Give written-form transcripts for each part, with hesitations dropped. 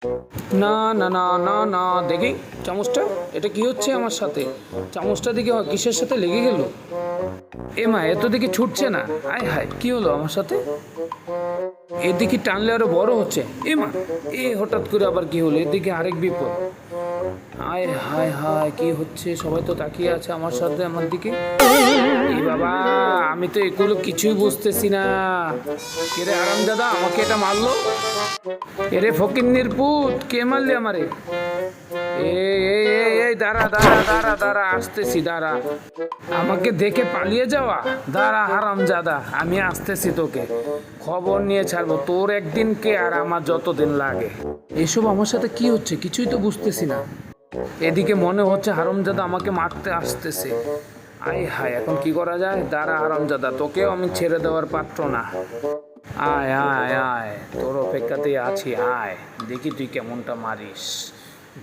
না না না না না, দেখি চামচটা, এটা কি হচ্ছে আমার সাথে? চামচটা দিকে কিসের সাথে লেগে গেল? এ মা, এত দিকে ছুটছে না। আয় হায়, কি হলো আমার সাথে? এদিকে টানলে আরো বড় হচ্ছে। এ মা, এ হঠাৎ করে আবার কি হলো? এদিকে আরেক বিপদ। আয় হায় হায়, কি হচ্ছে? সবাই তো তাকিয়ে আছে আমার সাথে, আমার দিকে। এই বাবা, আমি তো এগুলো কিছুই বুঝতেছি না। কে রে দাদা, আমাকে এটা মারলো? এরে ফকিন্নির পুত, কে মারলি আমারে? এই দাঁড়া দাঁড়া দাঁড়া দাঁড়া, আসতেছি, দাঁড়া। আমাকে দেখে পালিয়ে যাওয়া? দাঁড়া হারামজাদা, আমি আসতেছি, তোকে খবর নিয়ে ছাড়বো। তোর একদিন কে আর আমার যতদিন লাগে। এসব আমার সাথে কি হচ্ছে কিছুই তো বুঝতেছি না। এদিকে মনে হচ্ছে হারামজাদা আমাকে মারতে আসতেছে। আয় হায়, এখন কি করা যায়? দাঁড়া হারামজাদা, তোকেও আমি ছেড়ে দেওয়ার পাত্র না। আয় আয় আয়, তোর অপেক্ষাতেই আছি, আয় দেখি তুই কেমনটা মারিস।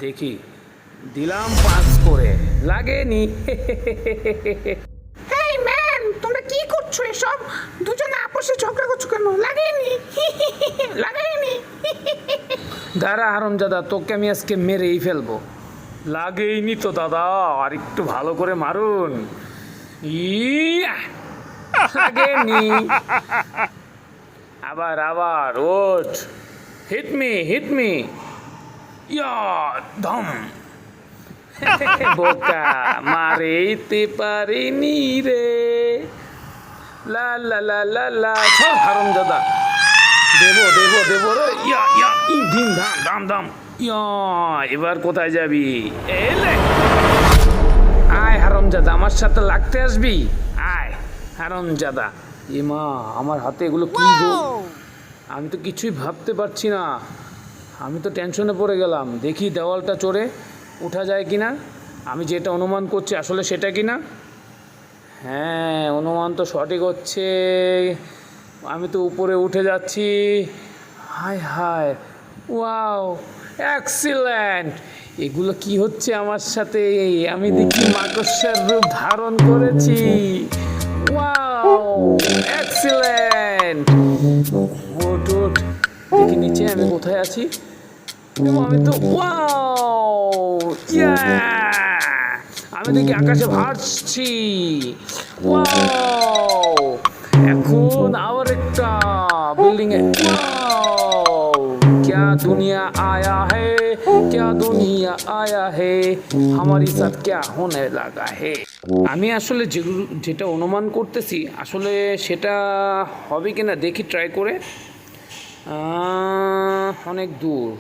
দেখি, দিলাম পাস করে, লাগেনি। হেই ম্যান, তোমরা কি করছো এসব? দুজনে আপসে ঝগড়া করছো কেন? লাগেনি। লাগেনি। দাঁড়া হারামজাদা, তোকে আমি আজকে মেরেই ফেলবো। লাগেইনি তো দাদা, আর একটু ভালো করে মারুন। ইয়া, লাগেনি। আবার আবার ওঠ, হিট মি ইয়া, ধম। বোকা, মারেইতে পারিনি রে। লা লা লা লা লা, সব হারামজাদা। দেবো দেবো দেবো রে। ইয়া ইয়া, ই ধিম ধাম ধাম ধাম। ইয়া, এবার কোথায় যাবি? এলে আয় হারামজাদা, আমার সাথে লাগতে আসবি? আয় হারামজাদা। এ মা, আমার হাতে এগুলো কি গো? আমি তো কিছুই ভাবতে পারছি না। আমি তো টেনশনে পড়ে গেলাম। দেখি দেওয়ালটা চড়ে ওঠা যায় কিনা। আমি যেটা অনুমান করছি আসলে সেটা কিনা। হ্যাঁ, অনুমান তো সঠিক হচ্ছে। আমি তো উপরে উঠে যাচ্ছি। হায় হায়, ওয়াও, এক্সিলেন্ট। এগুলো কি হচ্ছে আমার সাথে? আমি দেখি মাকড়সার রূপ ধারণ করেছি। Wow, excellent. ওঠ ওঠ, দেখি নিচে আমি কোথায় আছি। আমি তো, ওয়াও, ইয়া, আমি দেখি আকাশে ভাসছি। ওয়াও, এখন আবার একটা বিল্ডিং এ। ওয়াও, क्या दुनिया आया है, क्या दुनिया आया है, हमारे साथ क्या होने लगा है। আমি আসলে যেটা অনুমান করতেছি আসলে সেটা হবে কিনা দেখি ট্রাই করে। অনেক দূর।